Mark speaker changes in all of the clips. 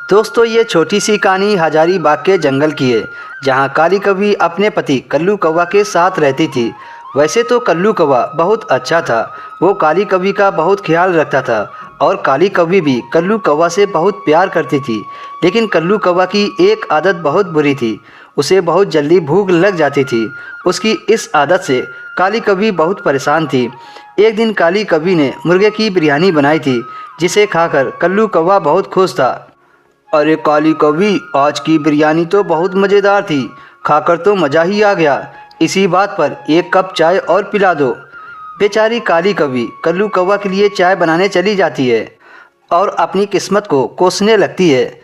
Speaker 1: दोस्तों, ये छोटी सी कहानी हजारीबाग के जंगल की है, जहाँ काली कौवी अपने पति कल्लू कौवा के साथ रहती थी। वैसे तो कल्लू कौवा बहुत अच्छा था, वो काली कौवी का बहुत ख्याल रखता था और काली कौवी भी कल्लू कौवा से बहुत प्यार करती थी। लेकिन कल्लू कौवा की एक आदत बहुत बुरी थी, उसे बहुत जल्दी भूख लग जाती थी। उसकी इस आदत से काली कौवी बहुत परेशान थी। एक दिन काली कौवी ने मुर्गे की बिरयानी बनाई थी, जिसे खाकर कल्लू कौवा बहुत खुश था। अरे काली कौवी, आज की बिरयानी तो बहुत मज़ेदार थी, खाकर तो मज़ा ही आ गया। इसी बात पर एक कप चाय और पिला दो। बेचारी काली कौवी कल्लू कौवा के लिए चाय बनाने चली जाती है और अपनी किस्मत को कोसने लगती है।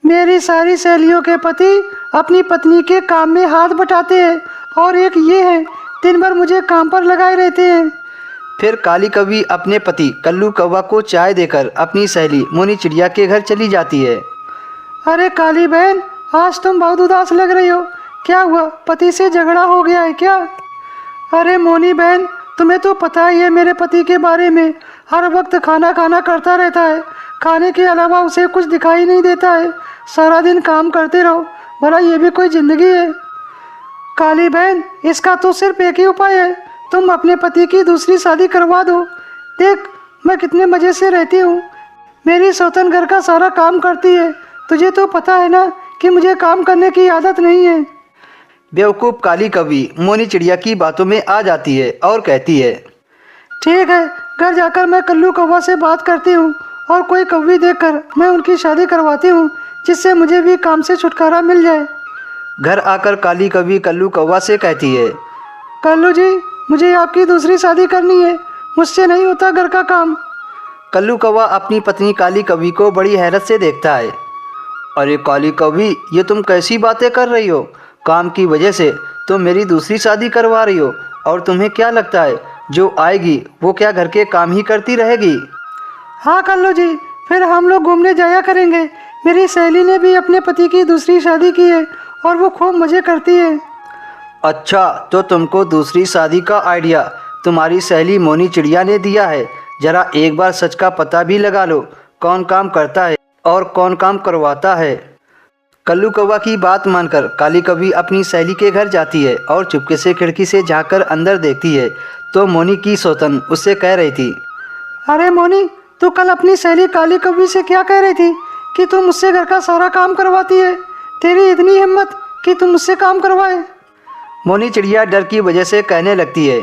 Speaker 2: मेरी सारी सहेलियों के पति अपनी पत्नी के काम में हाथ बटाते हैं और एक ये है, दिन भर मुझे काम पर लगाए रहते हैं।
Speaker 1: फिर काली कौवी अपने पति कल्लू कौवा को चाय देकर अपनी सहेली मोनी चिड़िया के घर चली जाती है।
Speaker 2: अरे काली बहन, आज तुम बहुत उदास लग रही हो, क्या हुआ? पति से झगड़ा हो गया है क्या? अरे मोनी बहन, तुम्हें तो पता ही है मेरे पति के बारे में, हर वक्त खाना खाना करता रहता है, खाने के अलावा उसे कुछ दिखाई नहीं देता है। सारा दिन काम करते रहो, भला ये भी कोई ज़िंदगी है? काली बहन, इसका तो सिर्फ एक ही उपाय है, तुम अपने पति की दूसरी शादी करवा दो। देख मैं कितने मज़े से रहती हूँ, मेरी सौतन घर का सारा काम करती है। तुझे तो पता है ना कि मुझे काम करने की आदत नहीं है।
Speaker 1: बेवकूफ़ काली कौवी मोनी चिड़िया की बातों में आ जाती है और कहती है,
Speaker 2: ठीक है, घर जाकर मैं कल्लू कौवा से बात करती हूँ और कोई कौवी देखकर मैं उनकी शादी करवाती हूँ, जिससे मुझे भी काम से छुटकारा मिल जाए।
Speaker 1: घर आकर काली कौवी कल्लू कौवा से कहती है,
Speaker 2: कल्लू जी, मुझे आपकी दूसरी शादी करनी है, मुझसे नहीं होता घर का काम।
Speaker 1: कल्लू कौवा अपनी पत्नी काली कौवी को बड़ी हैरत से देखता है। अरे काली कौवी, ये तुम कैसी बातें कर रही हो? काम की वजह से तुम मेरी दूसरी शादी करवा रही हो, और तुम्हें क्या लगता है जो आएगी वो क्या घर के काम ही करती रहेगी?
Speaker 2: हाँ कल्लू जी, फिर हम लोग घूमने जाया करेंगे। मेरी सहेली ने भी अपने पति की दूसरी शादी की है और वो खूब मज़े करती है।
Speaker 1: अच्छा, तो तुमको दूसरी शादी का आइडिया तुम्हारी सहेली मोनी चिड़िया ने दिया है। ज़रा एक बार सच का पता भी लगा लो, कौन काम करता है और कौन काम करवाता है। कल्लू कौवा की बात मानकर काली कौवी अपनी सहेली के घर जाती है और चुपके से खिड़की से झांककर अंदर देखती है तो मोनी की सौतन उससे कह रही थी,
Speaker 2: अरे मोनी, तू कल अपनी सहेली काली कौवी से क्या कह रही थी कि तू मुझसे घर का सारा काम करवाती है? तेरी इतनी हिम्मत कि तुम मुझसे काम करवाए?
Speaker 1: मोनी चिड़िया डर की वजह से कहने लगती है,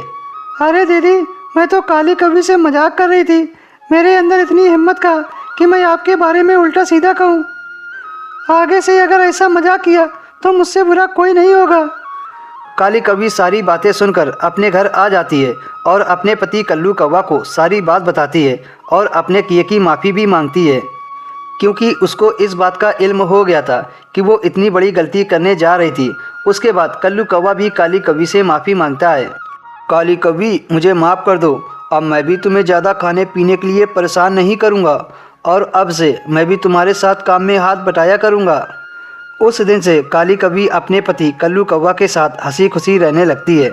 Speaker 2: अरे दीदी, मैं तो काली कौवी से मजाक कर रही थी, मेरे अंदर इतनी हिम्मत का कि मैं आपके बारे में उल्टा सीधा कहूँ। आगे से अगर ऐसा मजाक किया तो मुझसे बुरा कोई नहीं होगा।
Speaker 1: काली कौवी सारी बातें सुनकर अपने घर आ जाती है और अपने पति कल्लू कौवा को सारी बात बताती है और अपने किए की माफ़ी भी मांगती है, क्योंकि उसको इस बात का इल्म हो गया था कि वो इतनी बड़ी गलती करने जा रही थी। उसके बाद कल्लू कौवा भी काली कौवी से माफ़ी मांगता है। काली कौवी, मुझे माफ़ कर दो, अब मैं भी तुम्हें ज़्यादा खाने पीने के लिए परेशान नहीं करूँगा और अब से मैं भी तुम्हारे साथ काम में हाथ बटाया करूँगा। उस दिन से काली कौवी अपने पति कल्लू कौवा के साथ हंसी खुशी रहने लगती है।